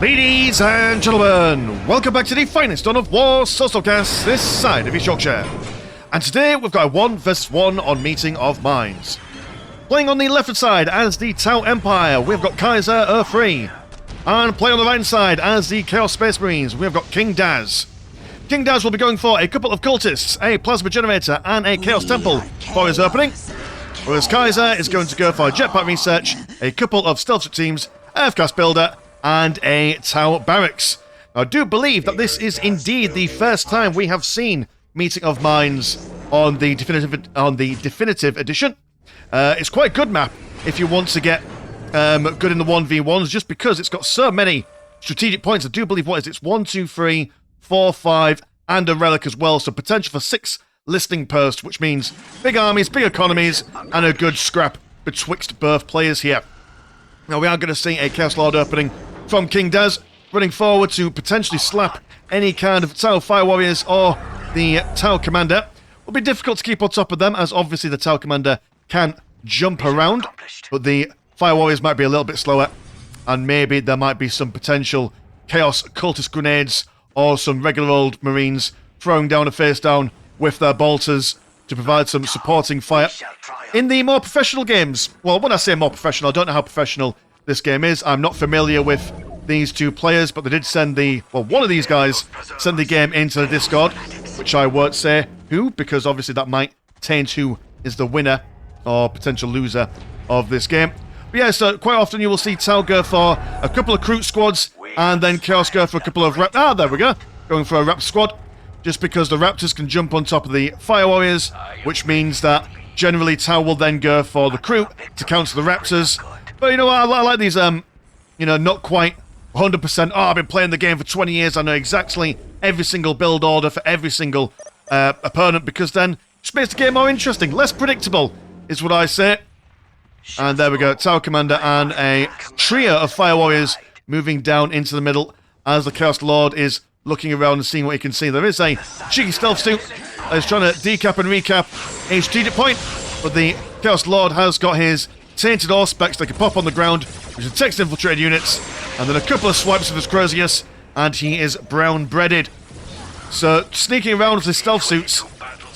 Ladies and gentlemen, welcome back to the finest on of War Soulstorm this side of East Yorkshire. And today we've got a 1 vs 1 on Meeting of Minds. Playing on the left-hand side as the Tau Empire, we've got Kaiser Earth-Free. And playing on the right side as the Chaos Space Marines, we've got King Daz. King Daz will be going for a couple of cultists, a plasma generator and a Chaos Temple for his opening. Whereas Kaiser is going to go for jetpack research, a couple of stealth teams, Earthcast Builder, and a Tau Barracks. Now, I do believe that this is indeed the first time we have seen Meeting of Minds on the definitive edition. It's quite a good map if you want to get good in the 1v1s, just because it's got so many strategic points. I do believe, it's 1, 2, 3, 4, 5, and a relic as well, so potential for 6 listing posts, which means big armies, big economies, and a good scrap betwixt both players here. Now, we are going to see a Chaos Lord opening from King Daz, running forward to potentially slap any kind of Tau Fire Warriors or the Tau Commander. It will be difficult to keep on top of them, as obviously the Tau Commander can jump around, but the Fire Warriors might be a little bit slower, and maybe there might be some potential Chaos Cultist Grenades or some regular old Marines throwing down a face down with their bolters to provide some supporting fire. In the more professional games, well, when I say more professional, I don't know how professional this game is. I'm not familiar with these two players, but they did send one of these guys send the game into the Discord, which I won't say who, because obviously that might taint who is the winner or potential loser of this game. But yeah, so quite often you will see Tau go for a couple of Kroot squads, and then Chaos go for a couple of there we go, going for a Raptor squad, just because the Raptors can jump on top of the Fire Warriors, which means that generally Tau will then go for the Kroot to counter the Raptors. But you know what, I like these, not quite 100%, I've been playing the game for 20 years, I know exactly every single build order for every single opponent, because then it just makes the game more interesting, less predictable, is what I say. And there we go, Tau Commander and a trio of Fire Warriors moving down into the middle as the Chaos Lord is looking around and seeing what he can see. There is a cheeky stealth suit that is trying to decap and recap a strategic point, but the Chaos Lord has got his tainted Auspex that can pop on the ground, which detects infiltrated units, and then a couple of swipes of his Crozius, and he is brown-breaded. So sneaking around with the stealth suits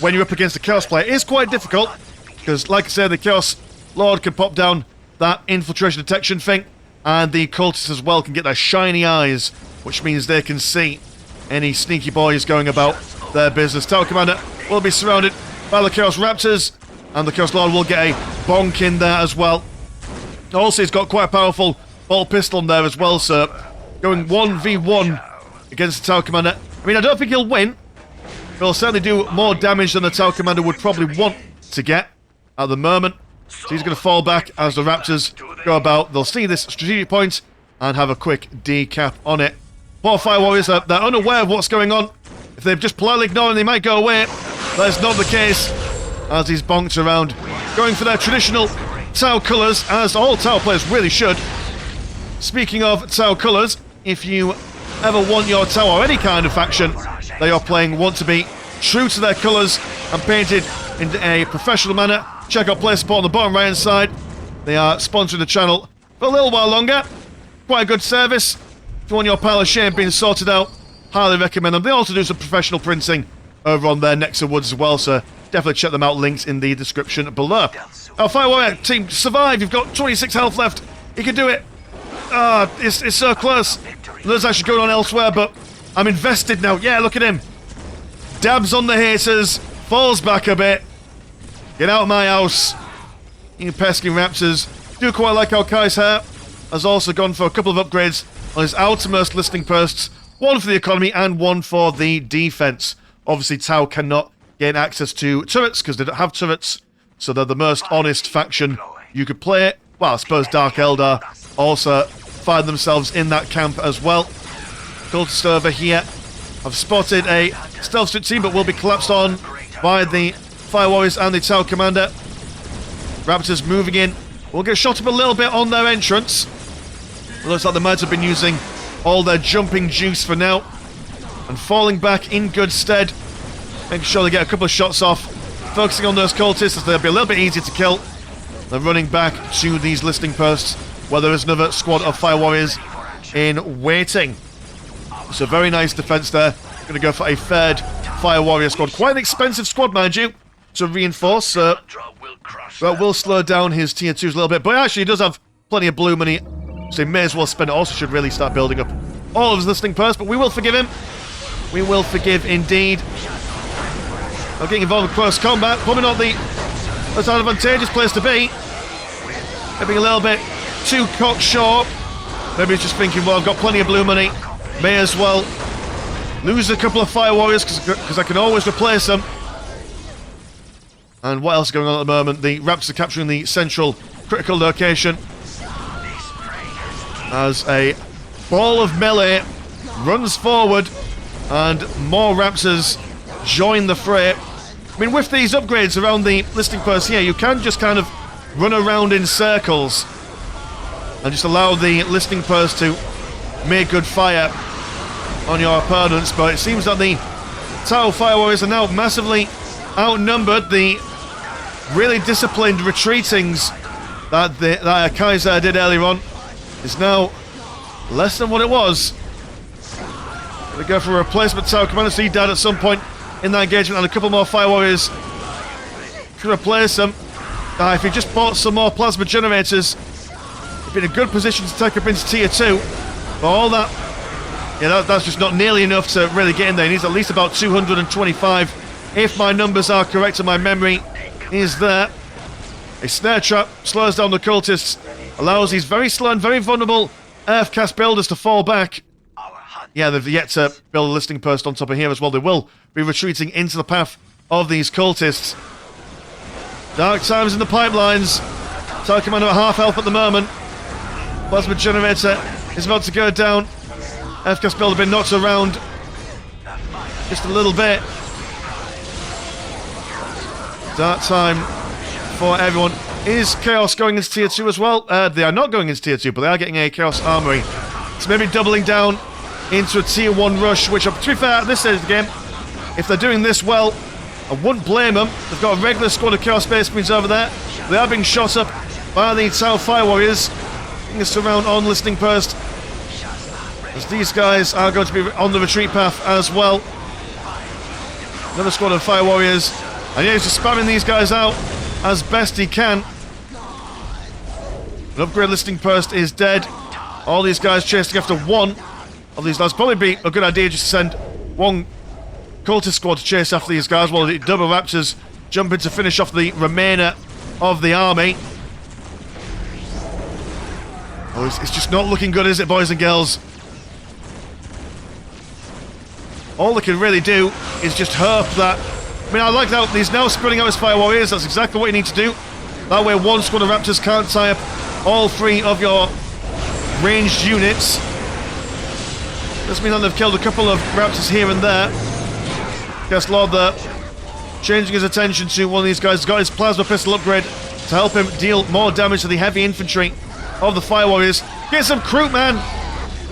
when you're up against a Chaos player is quite difficult, because like I said, the Chaos Lord can pop down that infiltration detection thing, and the cultists as well can get their shiny eyes, which means they can see any sneaky boys going about their business. Tower Commander will be surrounded by the Chaos Raptors, and the Chaos Lord will get a bonk in there as well. Also, he's got quite a powerful bolt pistol in there as well, so going 1v1 against the Tower Commander. I mean, I don't think he'll win, but he'll certainly do more damage than the Tower Commander would probably want to get at the moment. So he's going to fall back as the Raptors go about. They'll see this strategic point and have a quick decap on it. Poor Fire Warriors, they're unaware of what's going on. If they've just politely ignored them, they might go away. That's not the case, as he's bonked around, going for their traditional Tau colours, as all Tau players really should. Speaking of Tau colours, if you ever want your Tau or any kind of faction they are playing want to be true to their colours and painted in a professional manner, check out player support on the bottom right hand side. They are sponsoring the channel for a little while longer. Quite a good service. If you want your pile of shame being sorted out, highly recommend them. They also do some professional printing over on their Nexa Woods as well, so definitely check them out, links in the description below. Our Fire Warrior team survive. You've got 26 health left. You can do it. It's so close. There's actually going on elsewhere, but I'm invested now. Yeah, look at him. Dabs on the haters, falls back a bit. Get out of my house, you pesky Raptors. Do quite like how Kaiser has also gone for a couple of upgrades on his outermost listing posts. One for the economy and one for the defense. Obviously, Tau cannot gain access to turrets because they don't have turrets, so they're the most honest faction you could play. Well, I suppose Dark Eldar also find themselves in that camp as well. Cultists over here have spotted a stealth suit team, but will be collapsed on by the Fire Warriors and the Tau Commander. Raptors moving in. Will get shot up a little bit on their entrance. It looks like they might have been using all their jumping juice for now, and falling back in good stead. Making sure they get a couple of shots off, focusing on those cultists as they'll be a little bit easier to kill. They're running back to these listing posts where there is another squad of Fire Warriors in waiting. So very nice defense there. Going to go for a third Fire Warrior squad. Quite an expensive squad, mind you, to reinforce. That will slow down his tier 2s a little bit. But actually, he does have plenty of blue money, so he may as well spend it. Also should really start building up all of his listening posts, but we will forgive him. We will forgive indeed. Not getting involved in close combat. Probably not the most advantageous place to be. Maybe a little bit too cocksure. Maybe he's just thinking, well, I've got plenty of blue money. May as well lose a couple of Fire Warriors because I can always replace them. And what else is going on at the moment? The Raptors are capturing the central critical location as a ball of melee runs forward and more Raptors join the fray. I mean, with these upgrades around the listing posts here, you can just kind of run around in circles and just allow the listing post to make good fire on your opponents, but it seems that the Tau Fire Warriors are now massively outnumbered. The really disciplined retreatings that Kaiser did earlier on is now less than what it was. They go for a replacement Tau Commander, so he died at some point in that engagement, and a couple more Fire Warriors to replace them. If he just bought some more plasma generators, he'd be in a good position to take up into tier 2. But all that, yeah, that's just not nearly enough to really get in there. He needs at least about 225, if my numbers are correct and my memory is there. A snare trap slows down the cultists, allows these very slow and very vulnerable Earthcast builders to fall back. Yeah, they've yet to build a listing post on top of here as well. They will be retreating into the path of these cultists. Dark times in the pipelines. Tau Commander at half health at the moment. Plasma generator is about to go down. Earthcast builder been knocked around just a little bit. Dark time for everyone. Is Chaos going into tier 2 as well? They are not going into tier 2, but they are getting a Chaos Armory. So maybe doubling down into a tier 1 rush, which, to be fair, at this stage of the game, if they're doing this well, I wouldn't blame them. They've got a regular squad of Chaos Space Marines over there. They are being shot up by the Tau Fire Warriors. Getting us around on listing post, as these guys are going to be on the retreat path as well. Another squad of Fire Warriors. And yeah, he's just spamming these guys out as best he can. An upgrade listing post is dead. All these guys chasing after one of these lads. Probably be a good idea just to send one cultist squad to chase after these guys while the double Raptors jump in to finish off the remainder of the army. Oh, it's just not looking good, is it, boys and girls? All they can really do is just hope that... I mean, I like that he's now spreading out his Fire Warriors. That's exactly what you need to do. That way one squad of Raptors can't tie up all three of your ranged units. Does mean that they've killed a couple of Raptors here and there. Guess Lord there, changing his attention to one of these guys. He's got his plasma pistol upgrade to help him deal more damage to the heavy infantry of the Fire Warriors. Get some Kroot, man!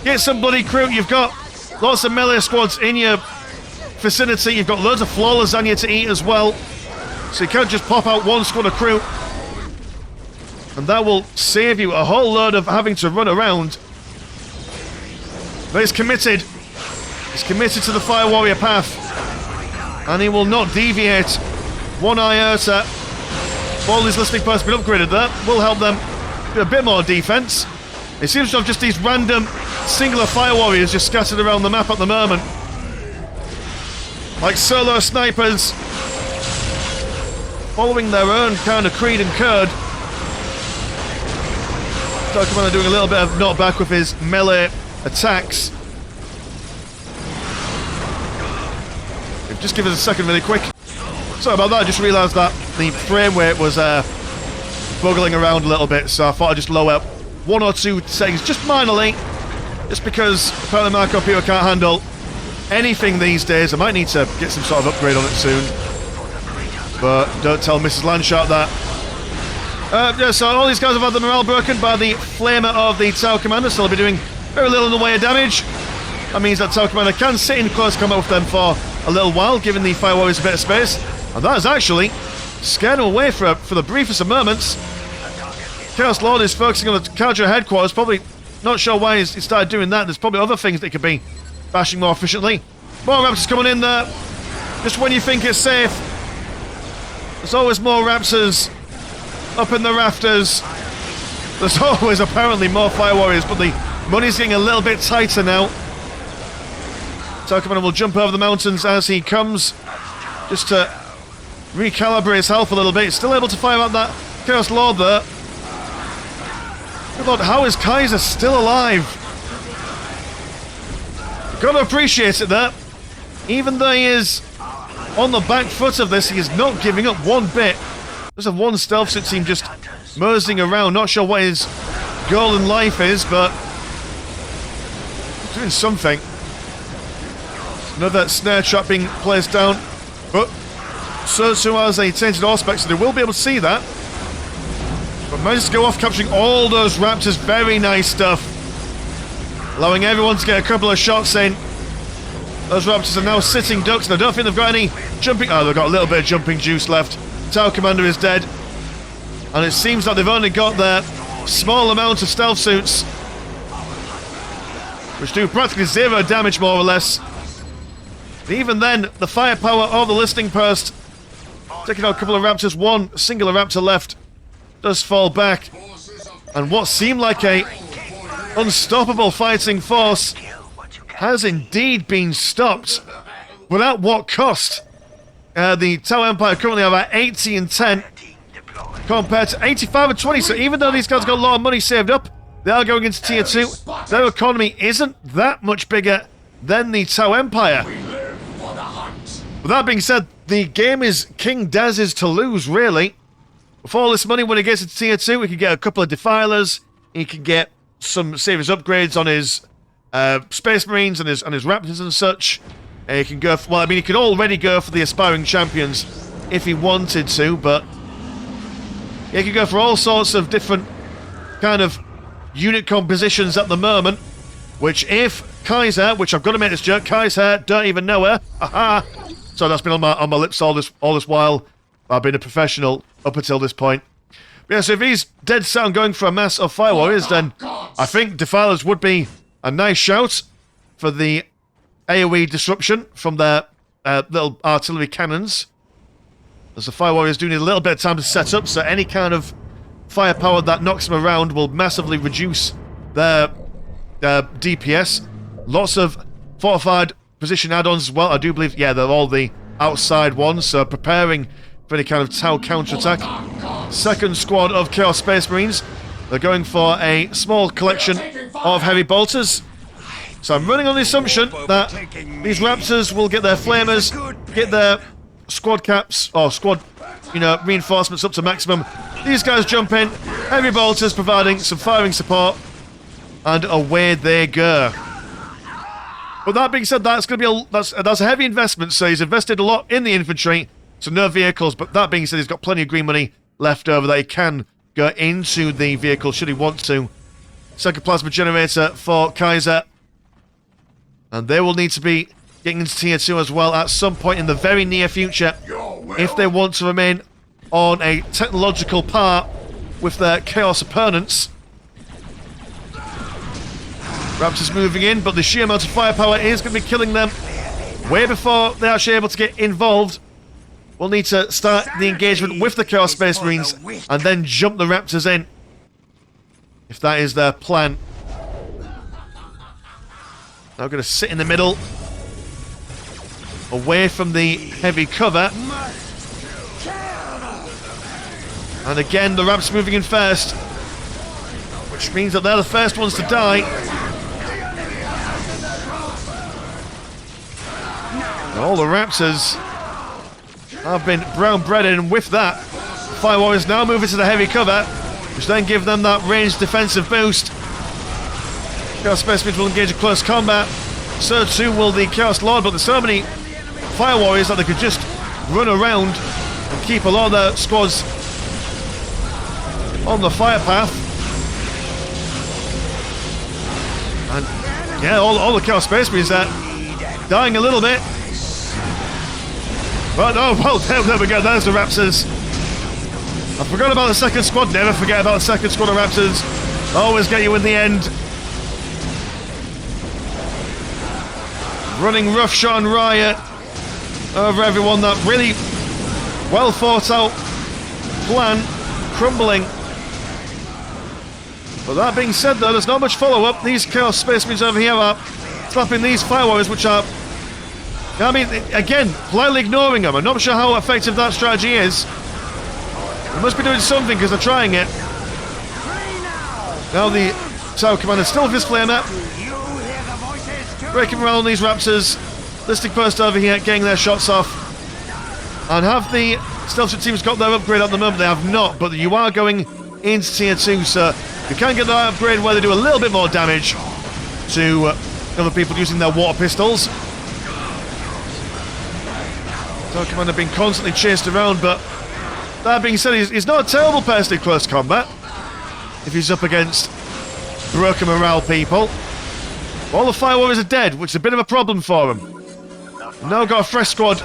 Get some bloody Kroot. You've got lots of melee squads in your vicinity. You've got loads of flawless lasagna to eat as well. So you can't just pop out one squad of Kroot. And that will save you a whole load of having to run around. But he's committed. He's committed to the Fire Warrior path. And he will not deviate one iota. All these listening posts have been upgraded there. Will help them do a bit more defense. It seems to have just these random singular Fire Warriors just scattered around the map at the moment. Like solo snipers. Following their own kind of creed and code. Tau Commander doing a little bit of knockback with his melee attacks. Just give us a second really quick. Sorry about that, I just realised that the frame rate was buggling around a little bit, so I thought I'd just lower one or two settings just minorly, just because apparently my computer can't handle anything these days. I might need to get some sort of upgrade on it soon, but don't tell Mrs. Landshark that. Yeah, so all these guys have had the morale broken by the flamer of the Tau Commander, so they'll be doing very little in the way of damage. That means that Tau Commander can sit in close combat with them for a little while, giving the Fire Warriors a bit of space. And that is actually scared them away for the briefest of moments. Chaos Lord is focusing on the Cadre headquarters, probably Not sure why he started doing that. There's probably other things that he could be bashing more efficiently. More raptors coming in there. Just when you think it's safe, there's always more raptors up in the rafters. There's always apparently more fire warriors, but the money's getting a little bit tighter now. Tau Commander will jump over the mountains as he comes, just to recalibrate his health a little bit. He's still able to fire out that Chaos Lord there. Good Lord, how is Kaiser still alive? Gotta appreciate it there. Even though he is on the back foot of this, he is not giving up one bit. There's a one stealth suit team just moseying around. Not sure what his goal in life is, but he's doing something. Another snare trap being placed down. But Sosu has a tainted aspect, so they will be able to see that. But managed to go off, capturing all those raptors. Very nice stuff. Allowing everyone to get a couple of shots in. Those raptors are now sitting ducks, and I don't think they've got any jumping... Oh, they've got a little bit of jumping juice left. Tau Commander is dead. And it seems like they've only got their small amount of stealth suits, which do practically 0 damage, more or less. Even then, the firepower of the listing post, taking out a couple of raptors, one singular raptor left, does fall back. And what seemed like a unstoppable fighting force has indeed been stopped. But at what cost? The Tau Empire currently are at 80 and 10 compared to 85 and 20. So even though these guys got a lot of money saved up, they are going into tier 2. Their economy isn't that much bigger than the Tau Empire. With that being said, the game is King Daz's to lose, really. With all this money, when he gets into tier 2, he can get a couple of Defilers. He can get some serious upgrades on his Space Marines and his Raptors and such. He can go for, well, I mean, he could already go for the Aspiring Champions if he wanted to, but he can go for all sorts of different kind of unit compositions at the moment, which if Kaiser, which I've got to make this joke, Kaiser, don't even know her, aha! So that's been on my lips all this while. I've been a professional up until this point. But yeah, so if he's dead set on going for a mass of Fire Warriors, then I think Defilers would be a nice shout for the AoE disruption from their little artillery cannons. As the Fire Warriors do need a little bit of time to set up, so any kind of firepower that knocks them around will massively reduce their DPS. Lots of fortified position add-ons as well. I do believe, yeah, they're all the outside ones, so preparing for any kind of Tau counterattack. Second squad of Chaos Space Marines. They're going for a small collection of heavy bolters. So I'm running on the assumption that these Raptors will get their flamers, get their squad caps, or squad, reinforcements up to maximum. These guys jump in, heavy bolters providing some firing support, and away they go. But that being said, that's going to be that's a heavy investment. So he's invested a lot in the infantry, so no vehicles. But that being said, he's got plenty of green money left over that he can go into the vehicle should he want to. Second plasma generator for Kaiser, and they will need to be getting into tier 2 as well at some point in the very near future if they want to remain on a technological par with their Chaos opponents. Raptors moving in, but the sheer amount of firepower is going to be killing them way before they're actually able to get involved. We'll need to start the engagement with the Chaos Space Marines and then jump the Raptors in, if that is their plan. Now going to sit in the middle, away from the heavy cover. And again, the Raptors moving in first, which means that they're the first ones to die. All the Raptors have been brown-breaded, and with that, the Fire Warriors now move into the heavy cover, which then give them that ranged defensive boost. Chaos Space Marines will engage in close combat. So too will the Chaos Lord, but there's so many Fire Warriors that they could just run around and keep a lot of their squads on the fire path. And yeah, all the Chaos Space Marines are dying a little bit. But oh, well, there we go, there's the Raptors. I forgot about the second squad, never forget about the second squad of Raptors. Always get you in the end. running roughshod and riot over everyone. That really well thought out plan crumbling. But that being said, though, there's not much follow-up. These Chaos Space Marines over here are slapping these Fire Warriors, which are, I mean, again, politely ignoring them. I'm not sure how effective that strategy is. They must be doing something because they're trying it. Now the Tower Commander still with his Flamer. Breaking around on these Raptors. Listing Post over here, getting their shots off. And have the Stealth Suit teams got their upgrade at the moment? They have not, but you are going into Tier 2, so you can get that upgrade where they do a little bit more damage to other people using their water pistols. Tower Commander being constantly chased around, but that being said, he's not a terrible person in close combat if he's up against broken morale people. All the Fire Warriors are dead, which is a bit of a problem for him. We've now got a fresh squad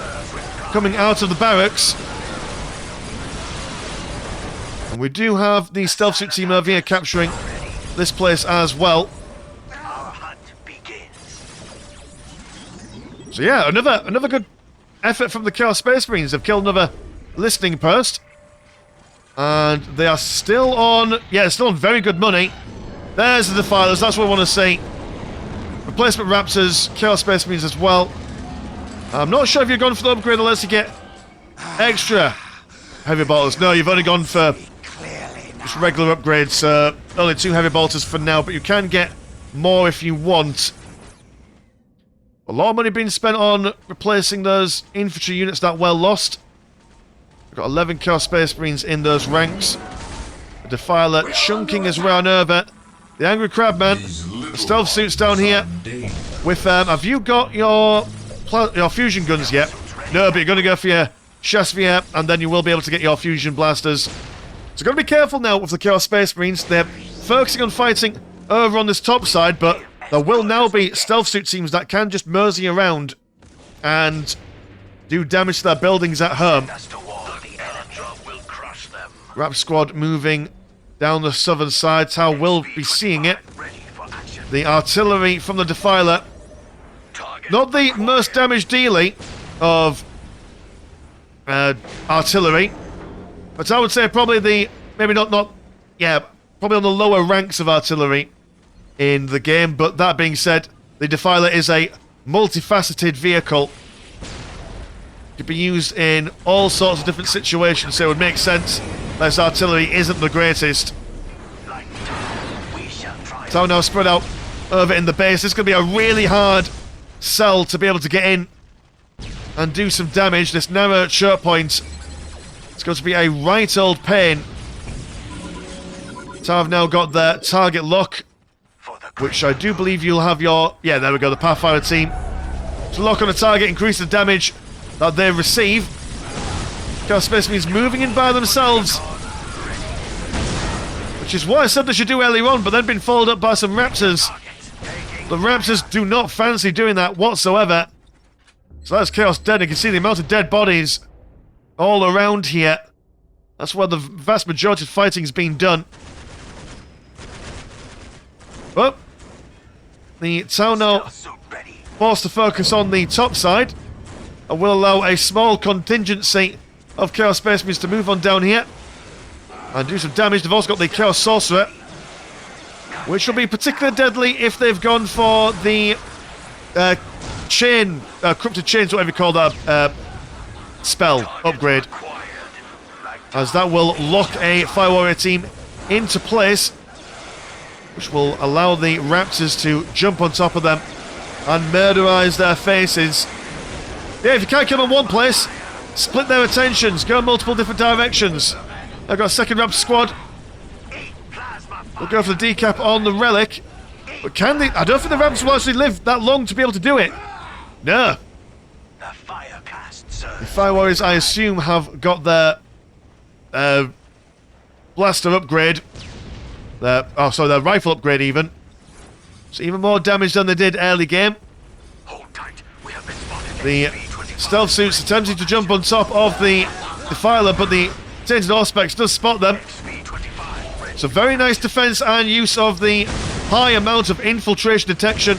coming out of the barracks. And we do have the Stealth Suit team over here capturing this place as well. So yeah, another good effort from the Chaos Space Marines. They've killed another listening post. And they are still on, still on very good money. There's the Defilers, that's what I want to see. Replacement Raptors, Chaos Space Marines as well. I'm not sure if you've gone for the upgrade unless you get extra heavy bolters. No, you've only gone for just regular upgrades. Only 2 heavy bolters for now, but you can get more if you want. A lot of money being spent on replacing those infantry units that well lost. We've got 11 Chaos Space Marines in those ranks. The Defiler chunking his way on over. The Angry Crabman. The Stealth Suits down here. With have you got your fusion guns yet? No, but you're going to go for your Chassepierre, and then you will be able to get your fusion blasters. So you've got to be careful now with the Chaos Space Marines. They're focusing on fighting over on this top side, but there will now be Stealth Suit teams that can just mosey around and do damage to their buildings at home. Rap Squad moving down the southern side. Tower will be seeing it. The artillery from the Defiler. Not the most damage dealing of artillery, but I would say probably probably on the lower ranks of artillery in the game. But that being said, the Defiler is a multifaceted vehicle. Could be used in all sorts of different situations, so it would make sense that this artillery isn't the greatest. So now spread out over in the base. This is going to be a really hard cell to be able to get in and do some damage. This narrow choke point, it's going to be a right old pain. So I've now got the target lock, which I do believe you'll have your... Yeah, there we go, the Pathfinder team. To lock on a target, increase the damage that they receive. Chaos Space Marines moving in by themselves, which is what I said they should do earlier on, but then been followed up by some Raptors. The Raptors do not fancy doing that whatsoever. So that's Chaos dead. You can see the amount of dead bodies all around here. That's where the vast majority of fighting is being done. But the town now forced to focus on the top side and will allow a small contingency of Chaos Space Marines to move on down here and do some damage. They've also got the Chaos Sorcerer, which will be particularly deadly if they've gone for the corrupted chains, whatever you call that spell upgrade, as that will lock a Fire Warrior team into place, which will allow the Raptors to jump on top of them and murderize their faces. Yeah, if you can't kill them in one place, split their attentions, go in multiple different directions. I've got a second Raptor squad. We'll go for the decap on the relic. But can they... I don't think the Raptors will actually live that long to be able to do it. No. The Fire Warriors, I assume, have got their blaster upgrade. Their rifle upgrade even. So even more damage than they did early game. The Stealth Suits attempting to jump on top of the Defiler, but the Tainted Auspex does spot them. So very nice defense and use of the high amount of infiltration detection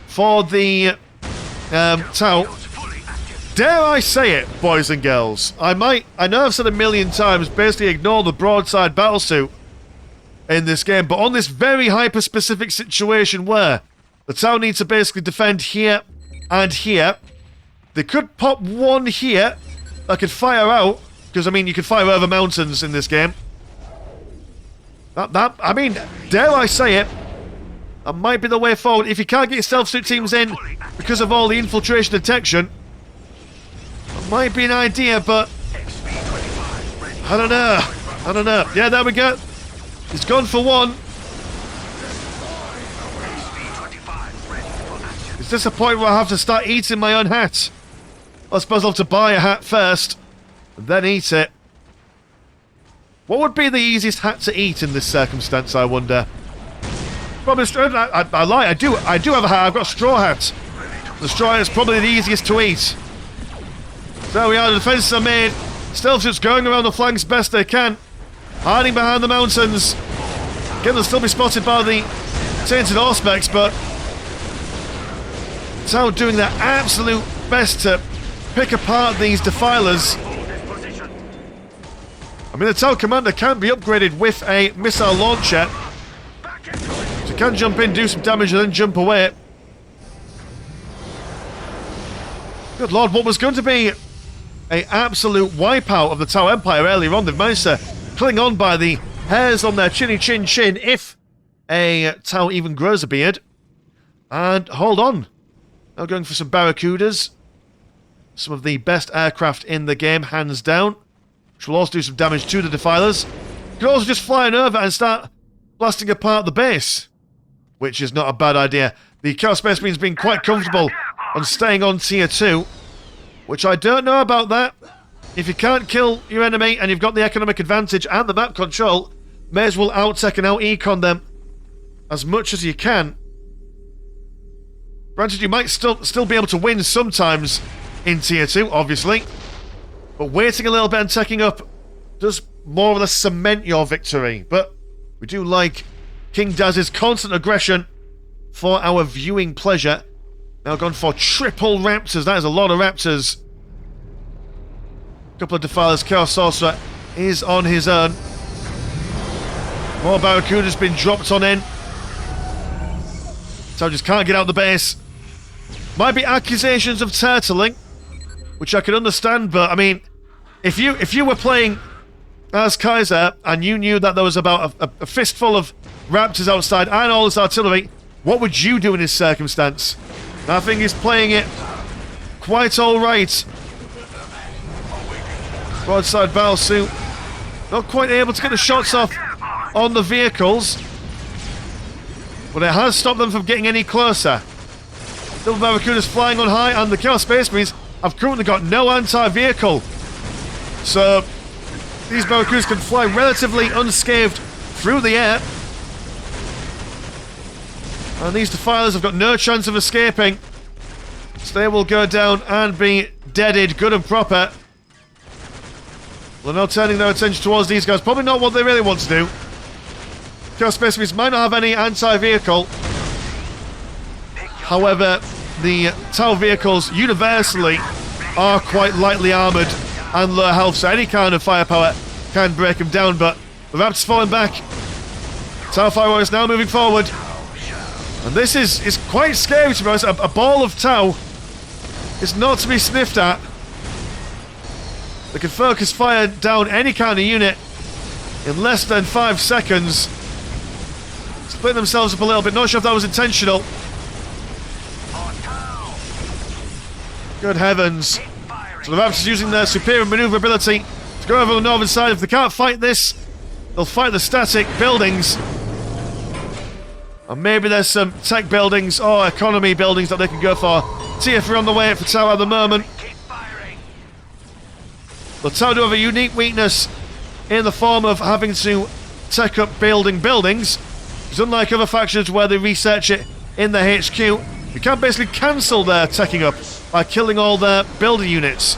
for the Tau. Dare I say it, boys and girls? I know I've said a million times, basically ignore the broadside battlesuit in this game, but on this very hyper-specific situation where the Tau needs to basically defend here and here, they could pop one here that could fire out, because, I mean, you can fire over mountains in this game. I mean, dare I say it, that might be the way forward. If you can't get your stealth suit teams in because of all the infiltration detection, that might be an idea, but I don't know. Yeah, there we go. He's gone for one. Is this a point where I have to start eating my own hat? I suppose I'll have to buy a hat first and then eat it. What would be the easiest hat to eat in this circumstance, I wonder? Probably I lie, I do have a hat. I've got a straw hat. The straw hat is probably the easiest to eat. There we are, the defences are made. Stealth suits going around the flanks best they can. Hiding behind the mountains. Again, they'll still be spotted by the tainted Auspex, but Tau doing their absolute best to pick apart these Defilers. I mean, the Tau commander can be upgraded with a missile launcher. So he can jump in, do some damage, and then jump away. Good lord, what was going to be an absolute wipeout of the Tau Empire earlier on, they've managed to cling on by the hairs on their chinny chin chin, if a Tau even grows a beard. And hold on. Now going for some Barracudas. Some of the best aircraft in the game, hands down. Which will also do some damage to the Defilers. You can also just fly over and start blasting apart the base. Which is not a bad idea. The Chaos Space Marine's been quite comfortable on staying on tier 2. Which I don't know about that. If you can't kill your enemy and you've got the economic advantage and the map control, may as well out-tech and out-econ them as much as you can. Granted, you might still be able to win sometimes in tier 2, obviously. But waiting a little bit and teching up does more or less cement your victory. But we do like King Daz's constant aggression for our viewing pleasure. Now gone for triple Raptors. That is a lot of Raptors. A couple of Defilers. Chaos Sorcerer is on his own. More Barracuda's been dropped on in. So just can't get out the base. Might be accusations of turtling, which I can understand, but I mean, if you were playing as Kaiser and you knew that there was about a fistful of Raptors outside and all this artillery, what would you do in this circumstance? And I think he's playing it quite alright. Broadside battlesuit. Not quite able to get the shots off on the vehicles, but it has stopped them from getting any closer. Double Barracudas flying on high, and the Chaos Space Marines have currently got no anti-vehicle. So these Barracudas can fly relatively unscathed through the air. And these Defilers have got no chance of escaping. So they will go down and be deaded good and proper. They're now turning their attention towards these guys. Probably not what they really want to do. Chaos Space Marines might not have any anti-vehicle. However, the Tau vehicles universally are quite lightly armoured and low health, so any kind of firepower can break them down, but the Raptors falling back. Tau Fire Warriors now moving forward. And this is quite scary to be honest. A ball of Tau is not to be sniffed at. They can focus fire down any kind of unit in less than 5 seconds. Splitting themselves up a little bit. Not sure if that was intentional. Good heavens. So the Raptors using their superior maneuverability to go over the northern side. If they can't fight this, they'll fight the static buildings. And maybe there's some tech buildings or economy buildings that they can go for. Tier 3 on the way for Tau at the moment. The Tau do have a unique weakness in the form of having to tech up buildings. Because unlike other factions where they research it in their HQ, you can basically cancel their teching up by killing all their builder units.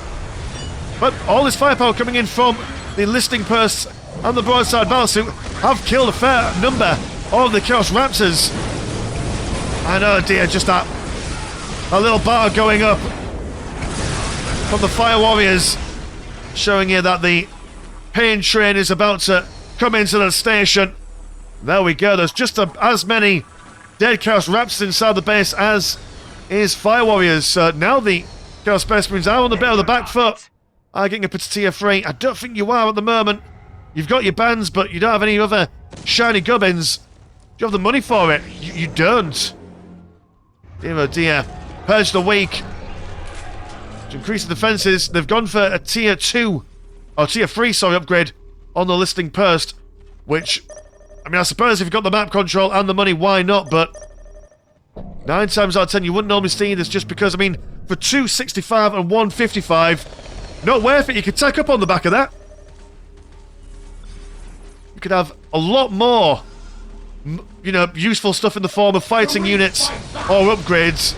But all this firepower coming in from the enlisting posts and the broadside battlesuit have killed a fair number of the Chaos Raptors. And oh dear, just that A little bar going up from the Fire Warriors, showing you that the pain train is about to come into the station. There we go. There's just as many dead Chaos Raptors inside the base as is Fire Warriors. So now the Chaos Space Marines are on the bit of the back foot. Are getting up to tier 3. I don't think you are at the moment. You've got your bands, but you don't have any other shiny gubbins. Do you have the money for it? You don't. Dear oh dear. Purge the weak. To increase the defenses, they've gone for a tier 2, or tier 3, sorry, upgrade on the listing post, which, I mean, I suppose if you've got the map control and the money, why not? But 9 times out of 10, you wouldn't normally see this just because, I mean, for 265 and 155, not worth it. You could tack up on the back of that. You could have a lot more, you know, useful stuff in the form of fighting units or upgrades.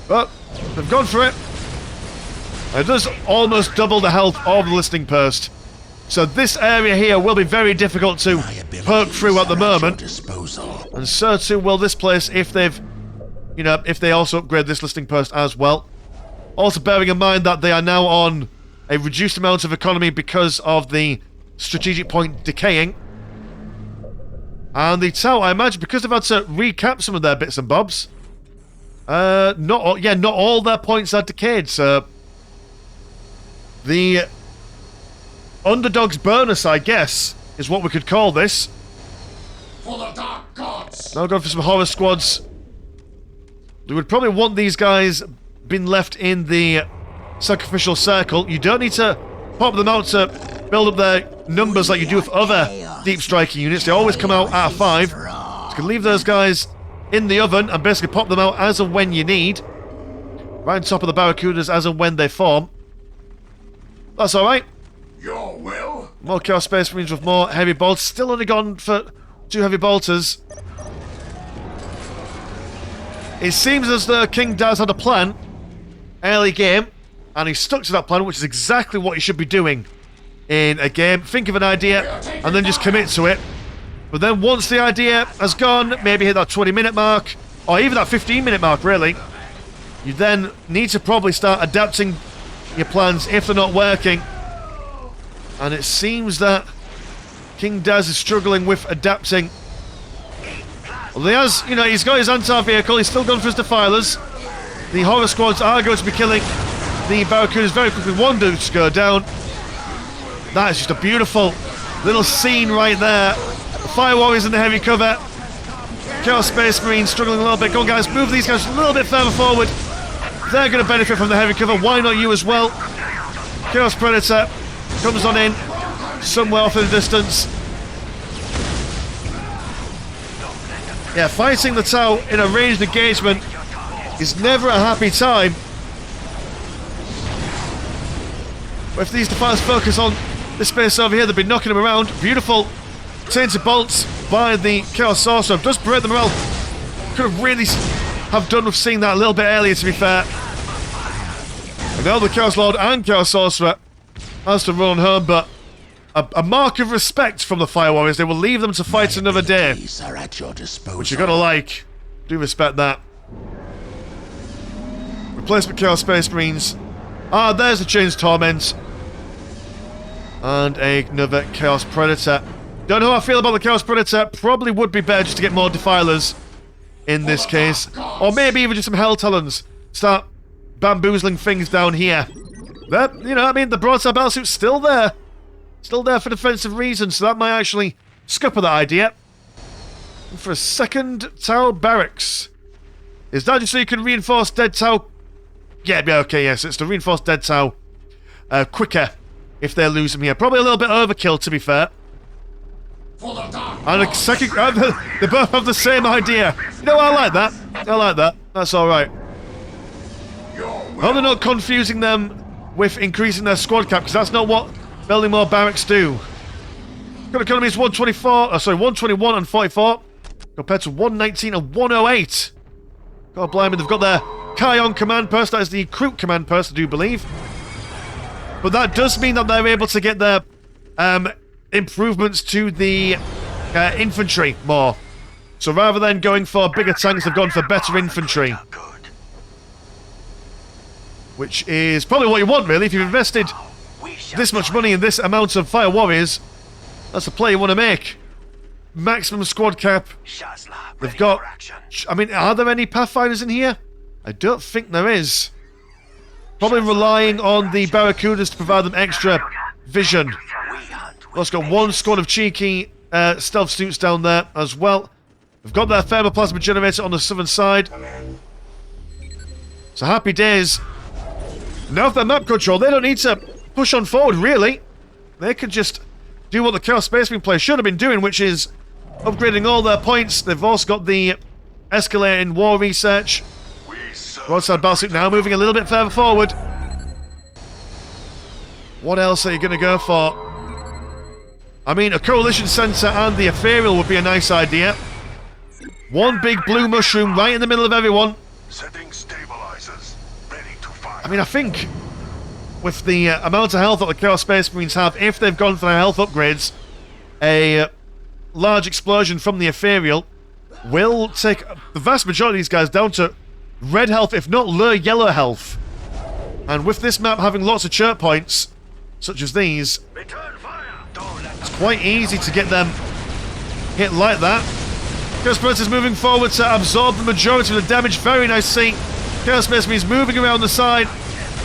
But they've gone for it. And it does almost double the health of the listing post. So this area here will be very difficult to poke through at the moment. And so too will this place if they've, you know, if they also upgrade this listing post as well. Also bearing in mind that they are now on a reduced amount of economy because of the strategic point decaying. And the tower, I imagine, because they've had to recap some of their bits and bobs, not all their points are decayed, so the underdog's bonus, I guess, is what we could call this. For the dark gods. Now going for some horror squads. We would probably want these guys being left in the sacrificial circle. You don't need to pop them out to build up their numbers like you do with other deep striking units. They always come out at 5. So you can leave those guys in the oven and basically pop them out as and when you need. Right on top of the Barracudas as and when they form. That's alright. Your will? More Chaos Space Marines with more heavy bolts. Still only gone for 2 heavy bolters. It seems as though King Daz had a plan early game, and he stuck to that plan, which is exactly what he should be doing in a game. Think of an idea and then just commit to it. But then once the idea has gone, maybe hit that 20-minute mark, or even that 15-minute mark, really, you then need to probably start adapting your plans if they're not working. And it seems that King Daz is struggling with adapting. Well, he has, you know, he's got his anti-vehicle, he's still gone for his Defilers. The horror squads are going to be killing the Barracudas very quickly. One dude to go down. That is just a beautiful little scene right there. The Fire Warriors in the heavy cover. Chaos Space Marines struggling a little bit. Go on, guys, move these guys a little bit further forward. They're going to benefit from the heavy cover. Why not you as well? Chaos Predator comes on in somewhere off in the distance. Yeah, fighting the Tau in a ranged engagement is never a happy time. But if these Defilers focus on this space over here, they'll be knocking them around. Beautiful tainted bolts by the Chaos Sorcerer. Does break the morale. Could have really have done with seeing that a little bit earlier, to be fair. And now the Chaos Lord and Chaos Sorcerer has to run home, but a mark of respect from the Fire Warriors. They will leave them to fight another day. Which you're gonna like. Do respect that. Replacement Chaos Space Marines. Ah, there's the Chains Torment. And another Chaos Predator. Don't know how I feel about the Chaos Predator. Probably would be better just to get more Defilers in this case. Or maybe even just some Hell Talons. Start bamboozling things down here. But, you know, I mean, the broadside battlesuit's still there. Still there for defensive reasons, so that might actually scupper that idea. And for a second Tau Barracks. Is that just so you can reinforce dead Tau? Yeah, okay, yes, it's to reinforce dead Tau quicker if they lose them here. Probably a little bit overkill, to be fair. And a second, they both have the same idea. You know, I like that. I like that. That's alright. I hope they're not confusing them with increasing their squad cap, because that's not what building more barracks do. Got economy is 121 and 44, compared to 119 and 108. God blimey, they've got their Kion command post, that is the Kroot command post, I do believe. But that does mean that they're able to get their improvements to the infantry more. So rather than going for bigger tanks, they've gone for better infantry. Which is probably what you want, really. If you've invested this much money in this amount of fire warriors, that's the play you want to make. Maximum squad cap. They've got... I mean, are there any Pathfinders in here? I don't think there is. Probably relying on the Barracudas to provide them extra vision. Also got one squad of cheeky stealth suits down there as well. We've got that thermoplasma generator on the southern side. So happy days. Now with their map control, they don't need to push on forward, really. They can just do what the Chaos Space Marine players should have been doing, which is upgrading all their points. They've also got the escalating war research. Broadside Battleship now moving a little bit further forward. What else are you going to go for? I mean, a coalition center and the ethereal would be a nice idea. One big blue mushroom right in the middle of everyone. Setting stabilizers. Ready to fire. I mean, I think with the amount of health that the Chaos Space Marines have, if they've gone for their health upgrades, a large explosion from the ethereal will take the vast majority of these guys down to red health, if not low yellow health. And with this map having lots of chirp points, such as these, it's quite easy to get them hit like that. Chaos Predators moving forward to absorb the majority of the damage. Very nice to see. Chaos Space Marines moving around the side.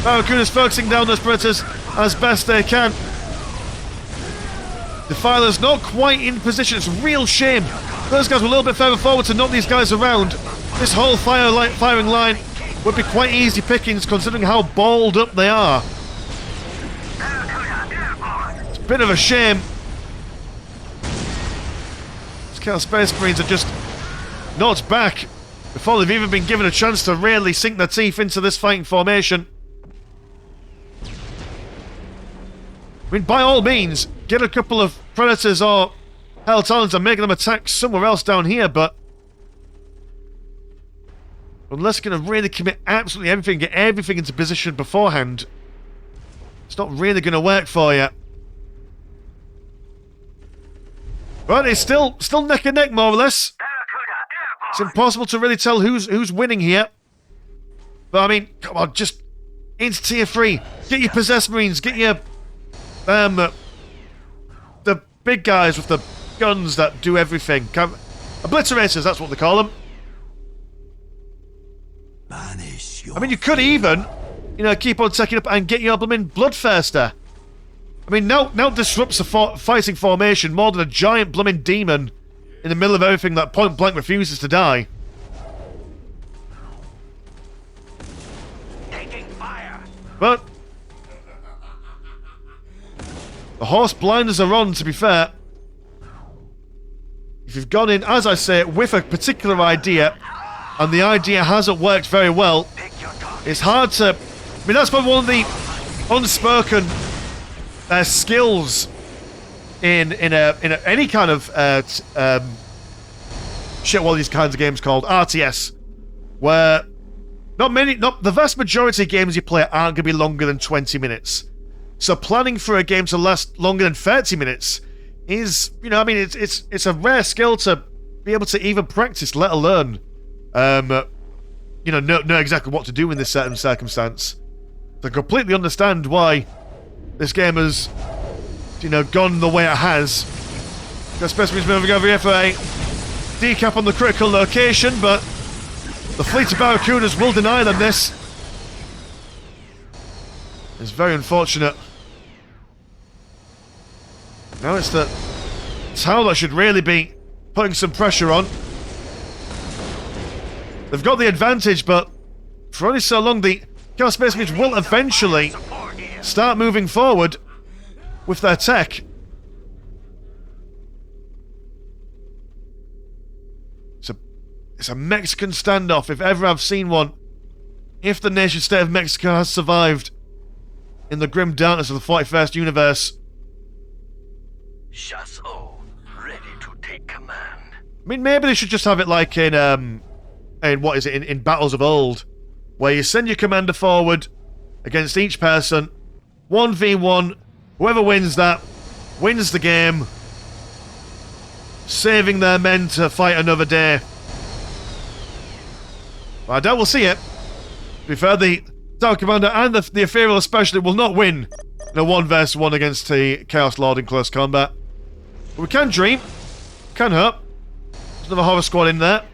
Barracudas focusing down those Predators as best they can. Defiler's not quite in position. It's a real shame. Those guys were a little bit further forward to knock these guys around. This whole firing line would be quite easy pickings considering how balled up they are. It's a bit of a shame. These Chaos Space Marines are just knocked back before they've even been given a chance to really sink their teeth into this fighting formation. I mean, by all means, get a couple of Predators or Hell Talons and make them attack somewhere else down here, but unless you're going to really commit absolutely everything, get everything into position beforehand, it's not really going to work for you. But it's still neck and neck, more or less. It's impossible to really tell who's winning here. But I mean, come on, just into tier 3. Get your Possessed Marines, get your the big guys with the guns that do everything. Obliterators, that's what they call them. I mean, you could even, keep on taking up and get your blooming Bloodthirster. I mean, now disrupts the fighting formation more than a giant blooming demon in the middle of everything that point blank refuses to die. Taking fire. But the horse blinders are on, to be fair. If you've gone in, as I say, with a particular idea, and the idea hasn't worked very well, it's hard to... I mean, that's probably one of the unspoken skills in any kind of shit, what are these kinds of games called? RTS, where not the vast majority of games you play aren't going to be longer than 20 minutes. So planning for a game to last longer than 30 minutes is, I mean, it's a rare skill to be able to even practice, let alone, know exactly what to do in this certain circumstance. So I completely understand why this game has, gone the way it has. The specimen's moving over here for a decap on the critical location, but the fleet of Barracudas will deny them this. It's very unfortunate. Now it's the tower that should really be putting some pressure on. They've got the advantage, but for only so long, the Chaos Space Marines will eventually start moving forward with their tech. It's a Mexican standoff, if ever I've seen one. If the nation-state of Mexico has survived in the grim darkness of the 41st universe. Chasseur, ready to take command. I mean, maybe they should just have it like in what is it, in battles of old, where you send your commander forward against each person, 1v1, whoever wins that, wins the game. saving their men to fight another day. But I doubt we'll see it. To be fair, the Tower Commander and the Ethereal especially will not win in a 1v1 against the Chaos Lord in close combat. But we can dream. Can hope. There's another horror squad in there.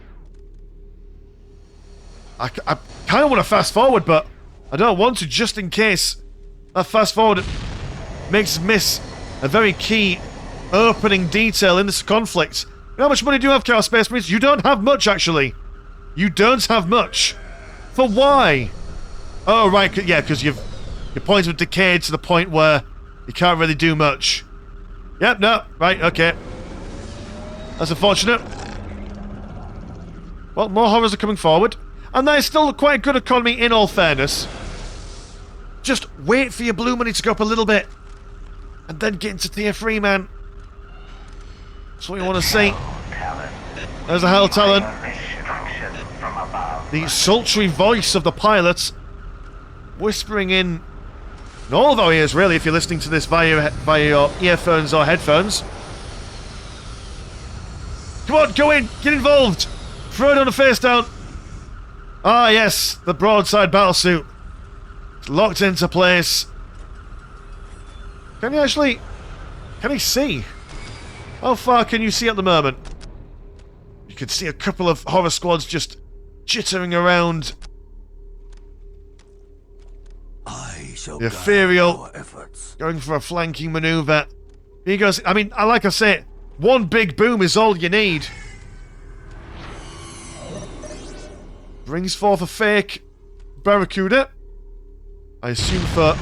I kind of want to fast forward, but I don't want to, just in case that fast forward makes us miss a very key opening detail in this conflict. How much money do you have, Chaos Space Marines? You don't have much, actually. You don't have much. For why? Oh, right, yeah, because your points have decayed to the point where you can't really do much. Yep, no, right, okay. That's unfortunate. Well, more horrors are coming forward. And there's still quite a good economy in all fairness. Just wait for your blue money to go up a little bit. And then get into tier 3, man. That's what you want to see. There's a Hell Talon. The sultry voice of the pilot whispering in all of our ears, really, if you're listening to this via your earphones or headphones. Come on, go in, get involved. Throw it on the face down. Ah, yes, the broadside battlesuit. It's locked into place. Can he see? How far can you see at the moment? You can see a couple of horror squads just jittering around. The Ethereal going for a flanking maneuver. He goes, I mean, like I say, one big boom is all you need. Brings forth a fake Barracuda. I assume for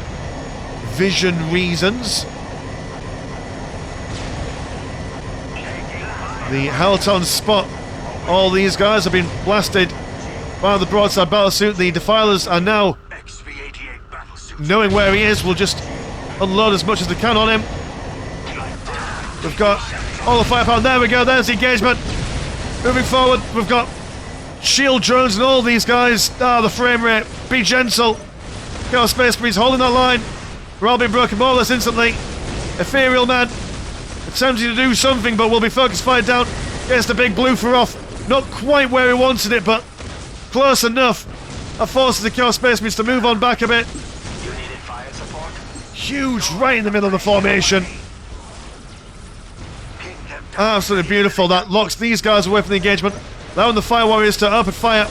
vision reasons. The Helltown spot. All these guys have been blasted by the broadside battlesuit. The Defilers are now, knowing where he is, will just unload as much as they can on him. We've got all the firepower. There we go. There's the engagement. Moving forward, we've got shield drones and all these guys. Ah, the frame rate. Be gentle. Chaos Space Marines holding that line. We're all being broken more or less instantly. Ethereal man attempting to do something, but will be focus fired down. Gets the big blue for off. Not quite where he wanted it, but close enough. That forces the Chaos Space Marines to move on back a bit. Huge right in the middle of the formation. Absolutely beautiful. That locks these guys away from the engagement, allowing the Fire Warriors to open fire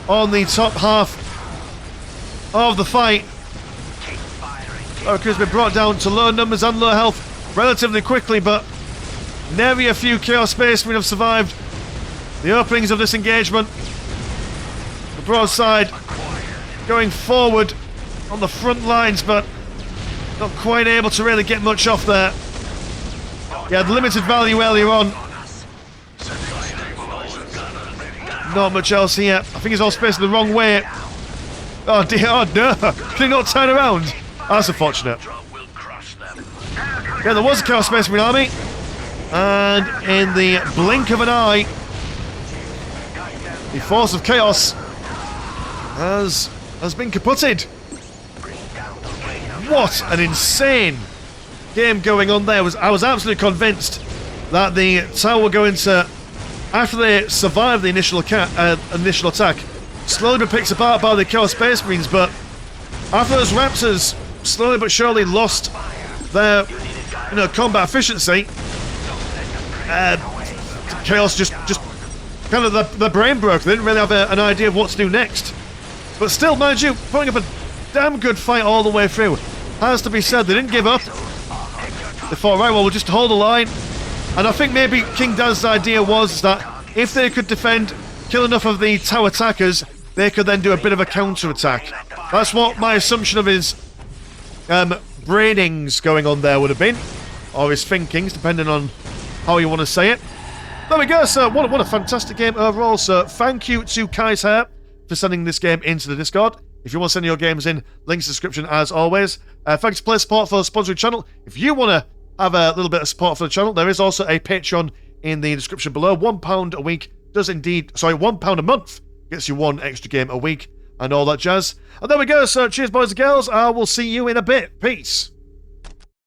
on the top half of the fight. Barracuda's been brought down to low numbers and low health relatively quickly, but nary a few Chaos Space Marines have survived the openings of this engagement. The broadside going forward on the front lines, but not quite able to really get much off there. He had limited value earlier on. Not much else here. I think he's all spaced the wrong way. Oh dear, oh no! Can he not turn around? That's unfortunate. Yeah, there was a Chaos Space Marine army. And in the blink of an eye, the force of chaos has been kaputted. What an insane game going on there. I was absolutely convinced that the tower were going to, after they survived the initial attack, slowly be picked apart by the Chaos Space Marines, but after those Raptors slowly but surely lost their combat efficiency, Chaos just kind of the brain broke. They didn't really have an idea of what to do next. But still, mind you, putting up a damn good fight all the way through. Has to be said, they didn't give up. They thought, right, well, we'll just hold the line. And I think maybe King Daz's idea was that if they could defend, kill enough of the tower attackers, they could then do a bit of a counter-attack. That's what my assumption of his brainings going on there would have been. Or his thinkings, depending on how you want to say it. There we go, so what a fantastic game overall. So thank you to Kai's Hair for sending this game into the Discord. If you want to send your games in, links in the description as always. Thanks to Play Support for the sponsoring channel. If you want to have a little bit of support for the channel, there is also a Patreon in the description below. £1 a week does indeed, sorry, £1 a month gets you one extra game a week and all that jazz. And there we go, so cheers boys and girls, I will see you in a bit. Peace.